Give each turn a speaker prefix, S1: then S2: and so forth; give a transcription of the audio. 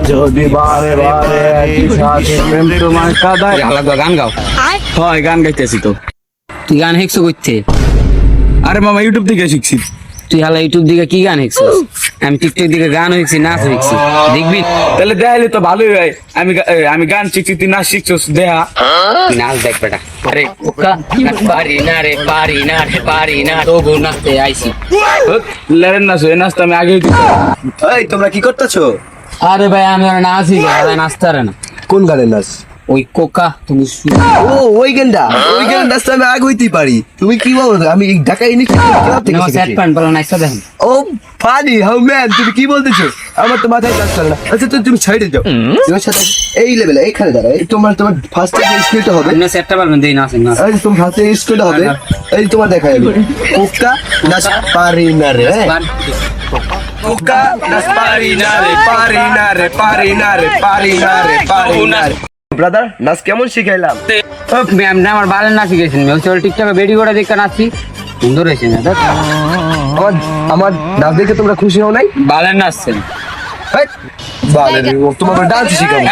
S1: যদি বারে বারে একই সাথে প্রেম তোমার কাদায়
S2: আলাদা গান গাও।
S1: হয় গান গাইতেছি তো।
S2: তুই গান হেকছো করতে?
S1: আরে মামা ইউটিউব থেকে শিখছি।
S2: তুই হালা ইউটিউব দিকে কি গান হেকছিস? আমি টিকটক দিকে গান হেকছি, নাচ হেকছি, দেখবি?
S1: তাহলে দেখাইলে তো ভালোই হয়। আমি গান শিখছি, তুই নাচ শিখছিস, দেখা।
S2: তুই নাচ দেখ বেটা। আরে ওকা পারি না রে, পারি না রে, পারি না তবু নাচতে আইছি।
S1: লেরেন নাচ, এই নাচটা আমি আগেই দিতে।
S3: এই তোমরা কি করতেছো?
S2: আরে ভাই আমি আর নাচি নাচতে পারে না।
S3: কোন গানের নাচ?
S2: ওই কোকা তুমি
S3: ও ওই গানটা, ওই গানের নাচটা আমি আগে হইতেই পারি। তুমি কি বলো? আমি ঢাকায় এনেছি
S2: সেট প্যান্ট বলো নাচতে দেখেন।
S3: ও ফানি হাউ ম্যান, তুমি কি বলতেছো? আমার তো মাথায় কাজ করে না। আচ্ছা তুমি সাইডে যাও, তোমার সাথে এই লেভেলে এইখানে দাঁড়া। এই তোমার ফার্স্ট স্কিলটা হবে।
S2: আপনি সেটটা পারবেন দেই নাচেন না।
S3: এই তোমার ফার্স্ট স্কিলটা হবে। এই তোমার দেখাই আমি কোকা নাচ পারি না রে। কোকা নাচ পারি না রে, পারি না রে, পারি না রে, পারি না রে, পারি না রে। ব্রাদার নাচ কেমন শিখাইলাম?
S2: ম্যাম না আমার বালের নাচি গেছেন। আমি চল টিকটকে বেডি করে দেখে নাচি, সুন্দর হয়েছে না?
S3: আমার নাচ দেখে তোমরা খুশি হও নাই?
S2: বালের নাচছেন।
S3: বালে তোমার ডান্স শিখাবো।